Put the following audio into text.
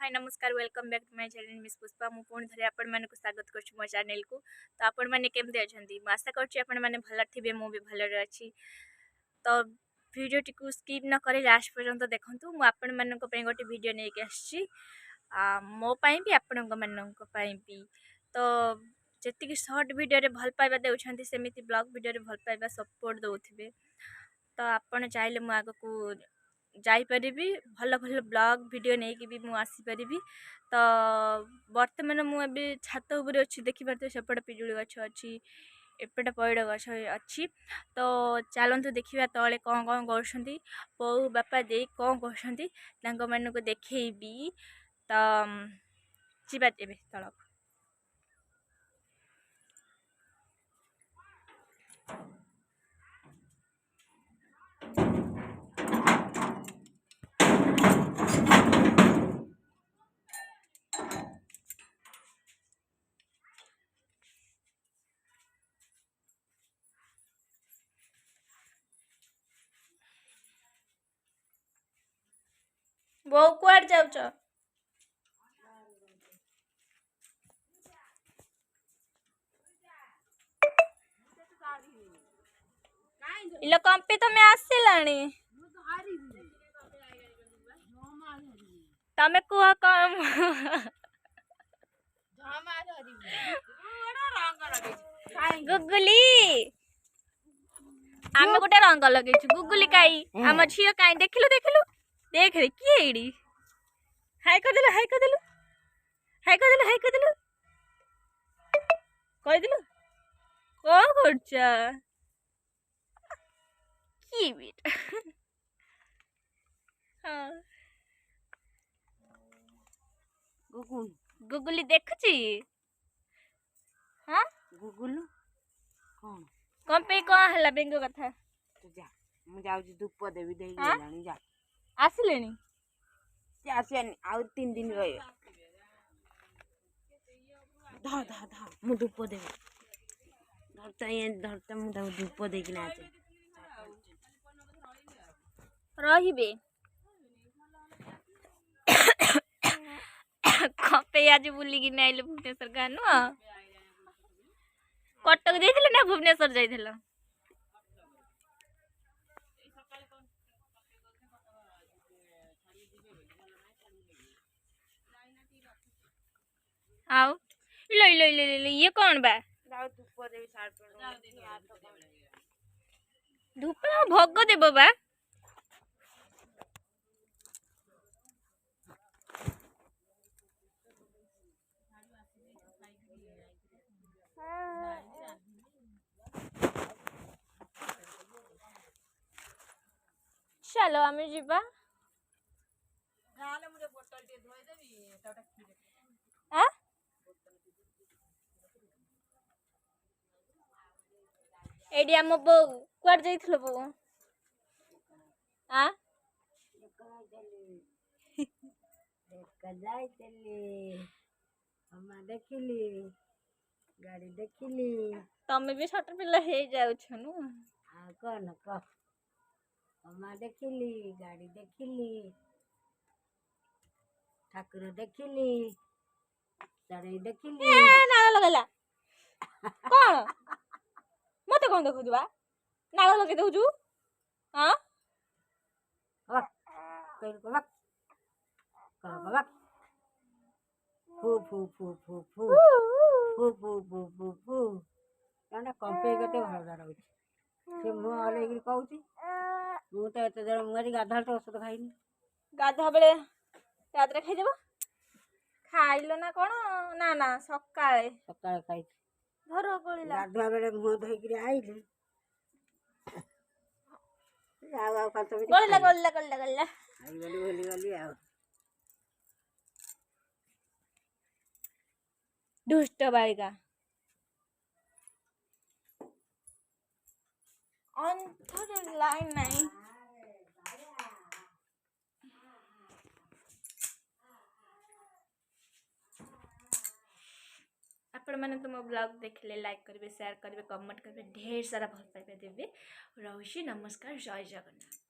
हाय नमस्कार welcome back to my channel miss Pushpa मु पुणी थरे आपण माने को स्वागत करछु मो चैनल को। तो आपण माने केमते अछंती मु आशा करछु आपण माने भल थिबे मु भी भल रे अछि। तो वीडियो टिकु स्किप न करे लास्ट पर्यंत देखंतु मु आपण माने को पय गोटे वीडियो नै के आछि मो पय भी आपण को माने को पय भी। तो जेति कि शॉर्ट वीडियो रे भल पाइबा देउछंती सेमिति ब्लॉग वीडियो रे भल पाइबा सपोर्ट दउथिबे। तो आपण चाहिले मु आगो को जाईपरि भल भल ब्लॉग वीडियो नहीं कि भी मुझे आसीपरि। तो बर्तमान मुझे छात उपर अच्छी देखिए सेपटे पिजुली गछ अच्छी एपटे पैड़ गछ अच्छी। तो चलतु देखा तले कौन कौन कर बो बापा दे कौन कर मान को देखी। तो जीवा एबे तल बो कुआड़ जाउच इलो कंपी तो मैं आसिलानी तमे कुआ कम गुगुली आमे गोटे रंग लगे गुगुली काई आम झील काई देखिलु देखिलु देख रे किए एडी हाय कर देलु हाय कर देलु हाय कर देलु हाय कर देलु कह देलु कौन करछा की बेटा हां गुगुली देखछि हां गुगुल कौन कौन पे कौन हला बेंगो कथा तो जा मु जाउ धूप देवी दे गेलानी जा आसिलेनी से आसेनी आ 3 दिन रहे धा धा धा मु धूप देवी धरता ये धरता मु धूप दे कि ना रहिबे कपे आज बुली कि नाइले भुवनेश्वर गानु कटक जाइथिले ना भुवनेश्वर जाइथिलो आउ इलो इलो इलो इलो ये कौन बा जाउ धूप देवी सार धूप भोग देबो बा चलो आमे जीवा गाले मुझे बोतल दे धोई देबी तोटा खीरे आ एडी हम बो कुआर जाइथिलो बो आ जाई चली हमा देखिली गाड़ी देखिली तमे भी छोट पिला हे जाउ छनु आ कौन क हमा देखिली गाड़ी देखिली ठाकुर देखिली सारे देखिली नाला लगला कौन मते कौन देखु बा नाला लगे देखु हां कइल को बक का बक फू फू फू फू फू फू फू फू फू फू काना कंपे गते भरदा रहउछ से मु आले कि कहउची मु त एते जण मुरी गाधा तो औषध खाइनी गाधा बेले रात रे खाइ देबो खाइलो ना कोन ना ना सकाळे सकाळे खाइ धरो गोळीला गाधा बेले मुह धोइ कि आइली आउ आउ काल तो गोळीला गोळीला गोळीला गोळीला आई गली गली गली आउ दुष्ट बालिका अंतर लाइन नहीं आपण मैंने तुम ब्लॉग देखले लाइक करेंगे शेयर करेंगे कमेंट करेंगे ढेर सारा भल पाइबा देवे। रहुछि नमस्कार जय जगन्नाथ।